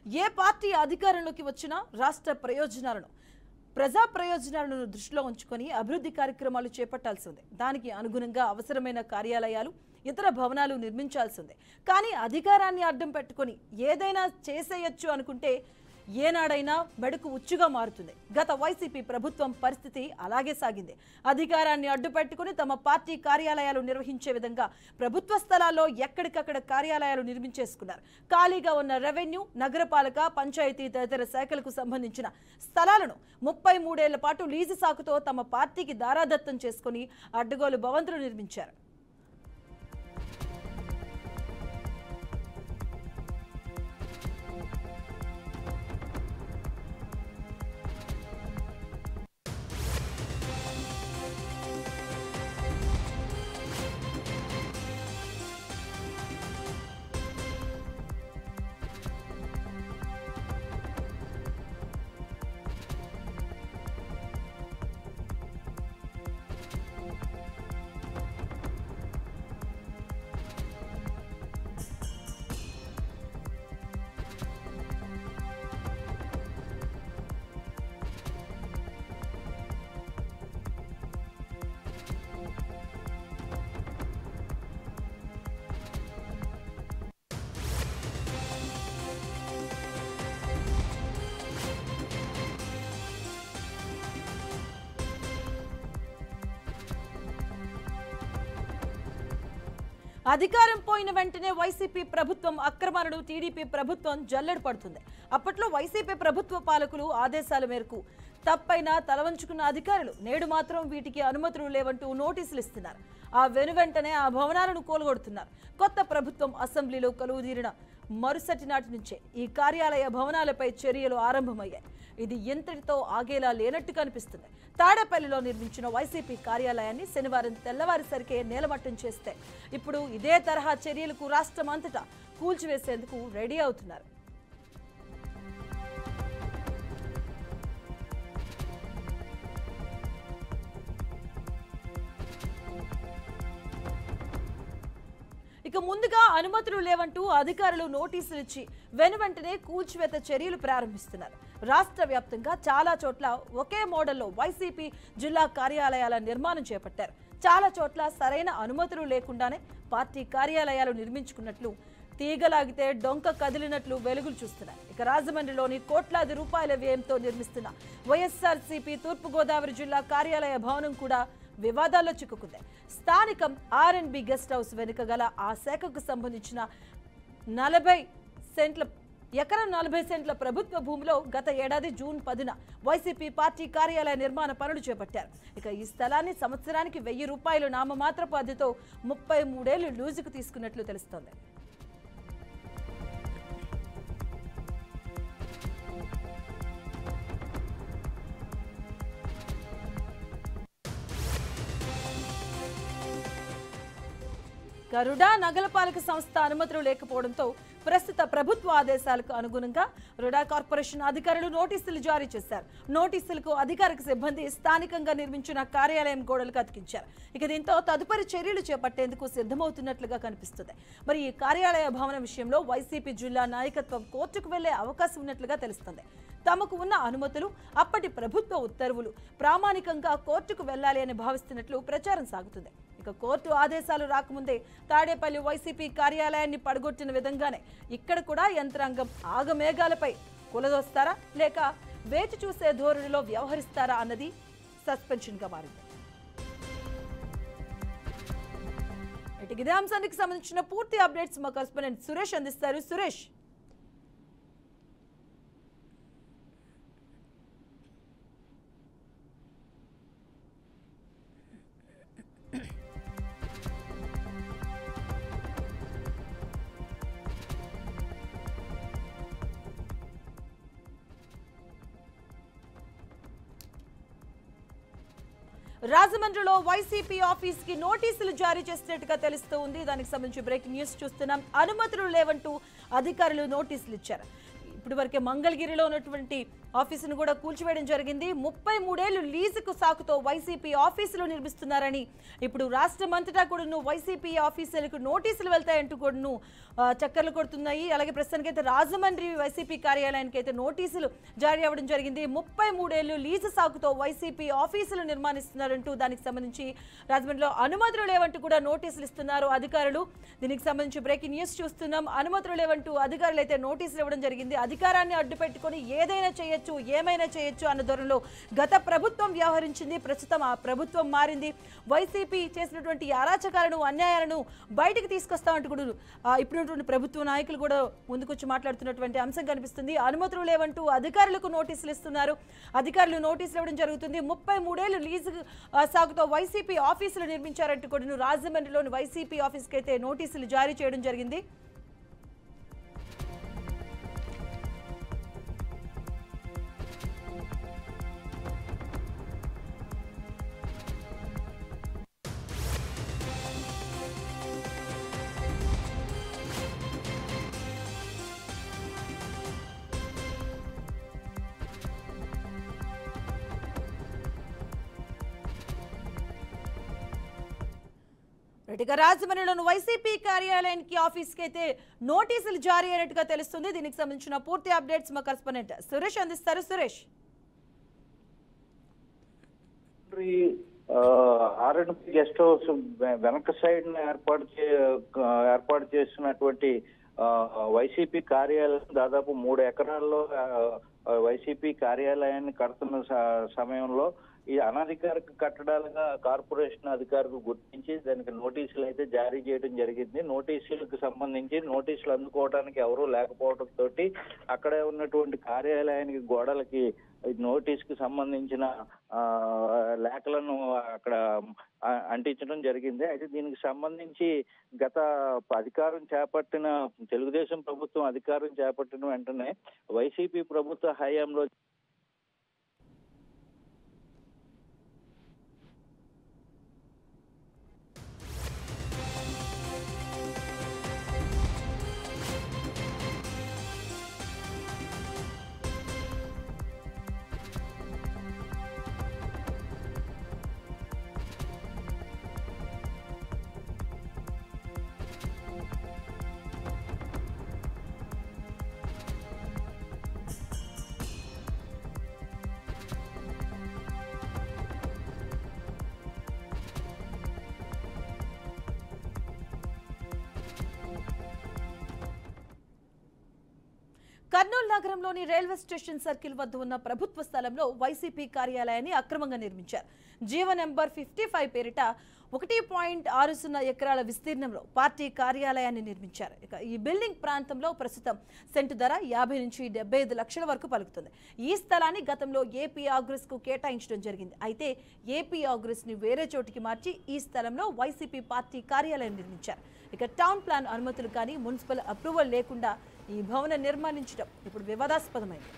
ఏ party అధికారంలోకి వచ్చినా రాష్ట్ర ప్రయోజనాలను ప్రజా ప్రయోజనాలను దృష్టిలో ఉంచుకొని అభివృద్ధి కార్యక్రమాలు చేపట్టాల్సిందే. దానికి అనుగుణంగా అవసరమైన కార్యాలయాలు ఇతర భవనాలు నిర్మించాల్సిందే. కానీ అధికారాన్ని అడ్డం పెట్టుకొని ఏదైనా చేసేయొచ్చు అనుకుంటే ఏనాడైనా మెడకు ఉచ్చుగా మారుతుంది. గత వైసీపీ ప్రభుత్వం పరిస్థితి అలాగే సాగింది. అధికారాన్ని అడ్డుపెట్టుకుని తమ పార్టీ కార్యాలయాలు నిర్వహించే విధంగా ప్రభుత్వ స్థలాల్లో ఎక్కడికక్కడ కార్యాలయాలు నిర్మించేసుకున్నారు. ఖాళీగా ఉన్న రెవెన్యూ, నగరపాలక, పంచాయతీ తదితర శాఖలకు సంబంధించిన స్థలాలను 33 ఏళ్ల పాటు లీజు సాకుతో తమ పార్టీకి దారాదత్తం చేసుకుని అడ్డగోలు భవంతులు నిర్మించారు. అధికారం పోయిన వెంటనే వైసీపీ ప్రభుత్వం అక్రమాలను టీడీపీ ప్రభుత్వం జల్లెడ పడుతుంది. అప్పట్లో వైసీపీ ప్రభుత్వ పాలకులు ఆదేశాల మేరకు తప్పైనా తలవంచుకున్న అధికారులు నేడు మాత్రం వీటికి అనుమతులు లేవంటూ నోటీసులు ఇస్తున్నారు. ఆ వెనువెంటనే ఆ భవనాలను కూలగొడుతున్నారు. కొత్త ప్రభుత్వం అసెంబ్లీలో కొలువుదీరిన మరుసటి నాటి నుంచే ఈ కార్యాలయ భవనాలపై చర్యలు ఆరంభమయ్యాయి. ఇది ఎంతటితో ఆగేలా లేనట్టు కనిపిస్తుంది. తాడేపల్లిలో నిర్మించిన వైసీపీ కార్యాలయాన్ని శనివారం తెల్లవారిసరికే నేలమట్టం చేస్తే ఇప్పుడు ఇదే తరహా చర్యలకు రాష్ట్రం అంతటా కూల్చివేసేందుకు రెడీ అవుతున్నారు. ఇక ముందుగా అనుమతులు లేవంటూ అధికారులు నోటీసులు ఇచ్చి వెనువెంటనే కూల్చివేత చర్యలు ప్రారంభిస్తున్నారు. రాష్ట్ర వ్యాప్తంగా చాలా చోట్ల ఒకే మోడల్లో వైసీపీ జిల్లా కార్యాలయాల నిర్మాణం చేపట్టారు. చాలా చోట్ల సరైన అనుమతులు లేకుండానే పార్టీ కార్యాలయాలు నిర్మించుకున్నట్లు, తీగలాగితే డొంక కదిలినట్లు వెలుగులు చూస్తున్నారు. ఇక రాజమండ్రిలోని కోట్లాది రూపాయల వ్యయంతో నిర్మిస్తున్న వైఎస్ఆర్సీపీ తూర్పుగోదావరి జిల్లా కార్యాలయ భవనం కూడా వివాదాల్లో చిక్కుకుంది. స్థానికం R&B గెస్ట్ హౌస్ వెనుక గల ఆ శాఖకు సంబంధించిన 40 సెంట్ల ప్రభుత్వ భూమిలో గత ఏడాది జూన్ 10న వైసీపీ పార్టీ కార్యాలయ నిర్మాణ పనులు చేపట్టారు. ఇక ఈ స్థలాన్ని సంవత్సరానికి 1000 రూపాయలు నామమాత్రపు అద్దెతో 33 ఏళ్లు లూజుకు తీసుకున్నట్లు తెలుస్తోంది. రుడా నగరపాలక సంస్థ అనుమతులు లేకపోవడంతో ప్రస్తుత ప్రభుత్వ ఆదేశాలకు అనుగుణంగా రుడా కార్పొరేషన్ అధికారులు నోటీసులు జారీ చేశారు. నోటీసులకు అధికారిక సిబ్బంది స్థానికంగా నిర్మించిన కార్యాలయం గోడలకు అతికించారు. ఇక దీంతో తదుపరి చర్యలు చేపట్టేందుకు సిద్ధమవుతున్నట్లుగా కనిపిస్తుంది. మరి ఈ కార్యాలయ భవనం విషయంలో వైసీపీ జిల్లా నాయకత్వం కోర్టుకు వెళ్లే అవకాశం ఉన్నట్లుగా తెలుస్తుంది. తమకు ఉన్న అనుమతులు, అప్పటి ప్రభుత్వ ఉత్తర్వులు ప్రామాణికంగా కోర్టుకు వెళ్లాలి అని భావిస్తున్నట్లు ప్రచారం సాగుతుంది. ఇక కోర్టు ఆదేశాలు రాకముందే తాడేపల్లి వైసీపీ కార్యాలయాన్ని పడగొట్టిన విధంగానే ఇక్కడ కూడా యంత్రాంగం ఆగమేఘాలపై కులదోస్తారా లేక వేచి చూసే ధోరణిలో వ్యవహరిస్తారా అన్నది సస్పెన్షన్ గా మారింది. ఇదే అంశానికి సంబంధించిన పూర్తి అప్డేట్స్ మా కరెస్పాండెంట్ సురేష్ అందిస్తారు. సురేష్, రాజమండ్రిలో వైసీపీ ఆఫీస్ కి నోటీసులు జారీ చేసినట్టుగా తెలుస్తోంది. దానికి సంబంధించి బ్రేకింగ్ న్యూస్ చూస్తున్నాం. అనుమతులు లేవంటూ అధికారులు నోటీసులు ఇచ్చారు. ఇప్పటి వరకే మంగళగిరిలో ఉన్నటువంటి ఆఫీసును కూడా కూల్చివేయడం జరిగింది. 33 ఏళ్లు లీజుకు సాకుతో వైసీపీ ఆఫీసులు నిర్మిస్తున్నారని ఇప్పుడు రాష్ట్రం అంతటా కూడా వైసీపీ ఆఫీసులకు నోటీసులు వెళ్తాయంటూ కూడా చక్కర్లు కొడుతున్నాయి. అలాగే ప్రస్తుతానికైతే రాజమండ్రి వైసీపీ కార్యాలయానికి అయితే నోటీసులు జారీ అవ్వడం జరిగింది. 33 ఏళ్లు లీజు సాకుతో వైసీపీ ఆఫీసులు నిర్మాణిస్తున్నారంటూ దానికి సంబంధించి రాజమండ్రిలో అనుమతులు లేవంటూ కూడా నోటీసులు ఇస్తున్నారు అధికారులు. దీనికి సంబంధించి బ్రేకింగ్ న్యూస్ చూస్తున్నాం. అనుమతులు లేవంటూ అధికారులు అయితే నోటీసులు ఇవ్వడం జరిగింది. అధికారాన్ని అడ్డు పెట్టుకొని ఏదైనా చేయొచ్చు, ఏమైనా చేయొచ్చు అన్న ధోరణిలో గత ప్రభుత్వం వ్యవహరించింది. ప్రస్తుతం ఆ ప్రభుత్వం మారింది. వైసీపీ చేసినటువంటి అరాచకాలను, అన్యాయాలను బయటకు తీసుకొస్తామంటూ కూడా ఇప్పుడున్నటువంటి ప్రభుత్వ నాయకులు కూడా ముందుకొచ్చి మాట్లాడుతున్నటువంటి అంశం కనిపిస్తుంది. అనుమతులు లేవంటూ అధికారులకు నోటీసులు ఇస్తున్నారు. అధికారులు నోటీసులు ఇవ్వడం జరుగుతుంది. 33 ఏళ్లు లీజు సాగుతో వైసీపీ ఆఫీసులు నిర్మించారంటూ కూడా రాజమండ్రిలోని వైసీపీ ఆఫీస్కి అయితే నోటీసులు జారీ చేయడం జరిగింది. ఇక రాజమండ్రిలోని వైసీపీ కార్యాలయానికి ఆఫీస్కి అయితే నోటీసులు జారీ అయినట్టుగా తెలుస్తుంది. దీనికి సంబంధించిన పూర్తి అప్డేట్స్ మా కరెస్పాండెంట్ సురేష్ అందిస్తారు. సురేష్, ఆర్ఎన్పి గెస్ట్ హౌస్ వెనక సైడ్ ఏర్పాటు చేసినటువంటి వైసీపీ కార్యాలయం దాదాపు 3 ఎకరాల్లో వైసీపీ కార్యాలయాన్ని కడుతున్న సమయంలో ఈ అనధికారిక కట్టడాలుగా కార్పొరేషన్ అధికారులు గుర్తించి దానికి నోటీసులు అయితే జారీ చేయడం జరిగింది. నోటీసులకు సంబంధించి నోటీసులు అందుకోవడానికి ఎవరూ లేకపోవడంతో అక్కడే ఉన్నటువంటి కార్యాలయానికి గోడలకి నోటీసుకి సంబంధించిన లేఖలను అక్కడ అంటించడం జరిగింది. అయితే దీనికి సంబంధించి గత అధికారం చేపట్టిన తెలుగుదేశం ప్రభుత్వం అధికారం చేపట్టిన వెంటనే వైసీపీ ప్రభుత్వ హయాంలో కర్నూలు నగరంలోని రైల్వే స్టేషన్ సర్కిల్ వద్ద ఉన్న ప్రభుత్వ స్థలంలో వైసీపీ కార్యాలయాన్ని అక్రమంగా నిర్మించారు. జీవో నెంబర్ 55 పేరిట 1.60 ఎకరాల విస్తీర్ణంలో పార్టీ కార్యాలయాన్ని నిర్మించారు. ఇక ఈ బిల్డింగ్ ప్రాంతంలో ప్రస్తుతం సెంటు ధర 50 నుంచి 75 లక్షల వరకు పలుకుతుంది. ఈ స్థలాన్ని గతంలో ఏపీ ఆగ్రెస్ కు కేటాయించడం జరిగింది. అయితే ఏపీ ఆగ్రెస్ ని వేరే చోటికి మార్చి ఈ స్థలంలో వైసీపీ పార్టీ కార్యాలయం నిర్మించారు. ఇక టౌన్ ప్లాన్ అనుమతులు కానీ మున్సిపల్ అప్రూవల్ లేకుండా ఈ భవన నిర్మాణించడం ఇప్పుడు వివాదాస్పదమైంది.